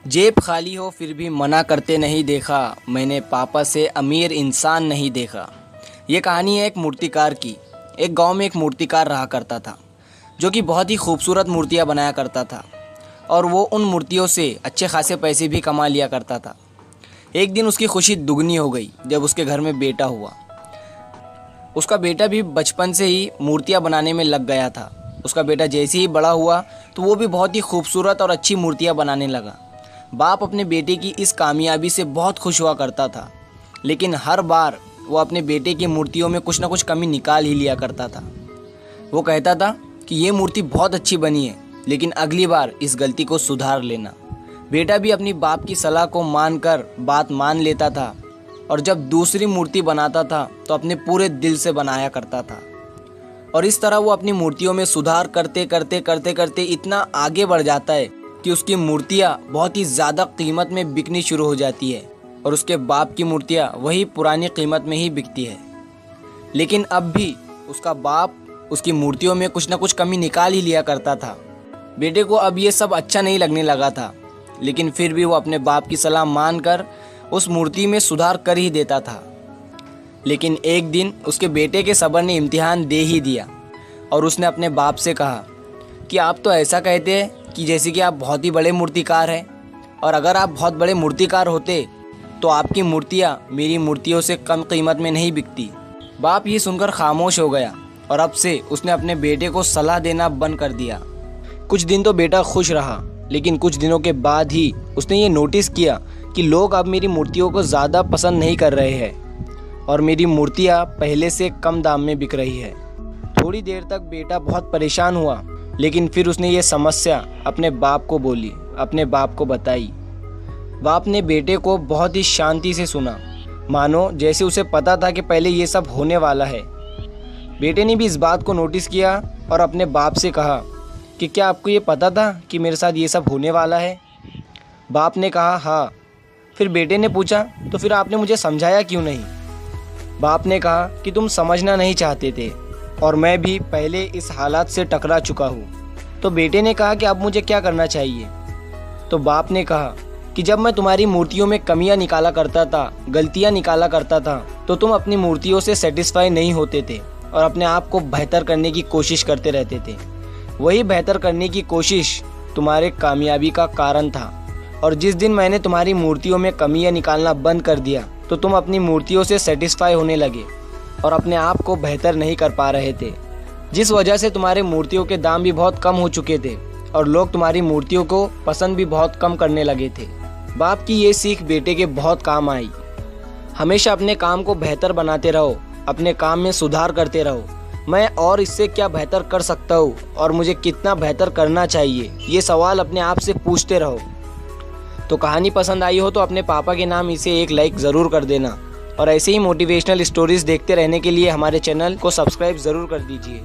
जेब खाली हो फिर भी मना करते नहीं देखा, मैंने पापा से अमीर इंसान नहीं देखा। ये कहानी है एक मूर्तिकार की। एक गांव में एक मूर्तिकार रहा करता था जो कि बहुत ही खूबसूरत मूर्तियां बनाया करता था और वो उन मूर्तियों से अच्छे खासे पैसे भी कमा लिया करता था। एक दिन उसकी खुशी दुगनी हो गई जब उसके घर में बेटा हुआ। उसका बेटा भी बचपन से ही मूर्तियां बनाने में लग गया था। उसका बेटा जैसे ही बड़ा हुआ तो वो भी बहुत ही खूबसूरत और अच्छी मूर्तियां बनाने लगा। बाप अपने बेटे की इस कामयाबी से बहुत खुश हुआ करता था, लेकिन हर बार वो अपने बेटे की मूर्तियों में कुछ ना कुछ कमी निकाल ही लिया करता था। वो कहता था कि ये मूर्ति बहुत अच्छी बनी है, लेकिन अगली बार इस गलती को सुधार लेना। बेटा भी अपनी बाप की सलाह को मानकर बात मान लेता था और जब दूसरी मूर्ति बनाता था तो अपने पूरे दिल से बनाया करता था। और इस तरह वो अपनी मूर्तियों में सुधार करते करते करते करते इतना आगे बढ़ जाता है कि उसकी मूर्तियाँ बहुत ही ज़्यादा कीमत में बिकनी शुरू हो जाती है और उसके बाप की मूर्तियाँ वही पुरानी कीमत में ही बिकती है। लेकिन अब भी उसका बाप उसकी मूर्तियों में कुछ ना कुछ कमी निकाल ही लिया करता था। बेटे को अब ये सब अच्छा नहीं लगने लगा था, लेकिन फिर भी वो अपने बाप की सलाह मानकर उस मूर्ति में सुधार कर ही देता था। लेकिन एक दिन उसके बेटे के सब्र ने इम्तिहान दे ही दिया और उसने अपने बाप से कहा कि आप तो ऐसा कहते हैं कि जैसे कि आप बहुत ही बड़े मूर्तिकार हैं, और अगर आप बहुत बड़े मूर्तिकार होते तो आपकी मूर्तियाँ मेरी मूर्तियों से कम कीमत में नहीं बिकती। बाप ये सुनकर खामोश हो गया और अब से उसने अपने बेटे को सलाह देना बंद कर दिया। कुछ दिन तो बेटा खुश रहा, लेकिन कुछ दिनों के बाद ही उसने ये नोटिस किया कि लोग अब मेरी मूर्तियों को ज़्यादा पसंद नहीं कर रहे हैं और मेरी मूर्तियाँ पहले से कम दाम में बिक रही है। थोड़ी देर तक बेटा बहुत परेशान हुआ, लेकिन फिर उसने ये समस्या अपने बाप को बोली, अपने बाप को बताई। बाप ने बेटे को बहुत ही शांति से सुना, मानो जैसे उसे पता था कि पहले ये सब होने वाला है। बेटे ने भी इस बात को नोटिस किया और अपने बाप से कहा कि क्या आपको ये पता था कि मेरे साथ ये सब होने वाला है? बाप ने कहा हाँ। फिर बेटे ने पूछा तो फिर आपने मुझे समझाया क्यों नहीं? बाप ने कहा कि तुम समझना नहीं चाहते थे और मैं भी पहले इस हालात से टकरा चुका हूँ। तो बेटे ने कहा कि अब मुझे क्या करना चाहिए? तो बाप ने कहा कि जब मैं तुम्हारी मूर्तियों में कमियां निकाला करता था, गलतियां निकाला करता था, तो तुम अपनी मूर्तियों से सेटिस्फाई नहीं होते थे और अपने आप को बेहतर करने की कोशिश करते रहते थे। वही बेहतर करने की कोशिश तुम्हारे कामयाबी का कारण था, और जिस दिन मैंने तुम्हारी मूर्तियों में कमियां निकालना बंद कर दिया तो तुम अपनी मूर्तियों से सेटिस्फाई होने लगे और अपने आप को बेहतर नहीं कर पा रहे थे, जिस वजह से तुम्हारे मूर्तियों के दाम भी बहुत कम हो चुके थे और लोग तुम्हारी मूर्तियों को पसंद भी बहुत कम करने लगे थे। बाप की ये सीख बेटे के बहुत काम आई। हमेशा अपने काम को बेहतर बनाते रहो, अपने काम में सुधार करते रहो। मैं और इससे क्या बेहतर कर सकता हूँ और मुझे कितना बेहतर करना चाहिए, ये सवाल अपने आप से पूछते रहो। तो कहानी पसंद आई हो तो अपने पापा के नाम इसे एक लाइक ज़रूर कर देना और ऐसे ही मोटिवेशनल स्टोरीज़ देखते रहने के लिए हमारे चैनल को सब्सक्राइब ज़रूर कर दीजिए।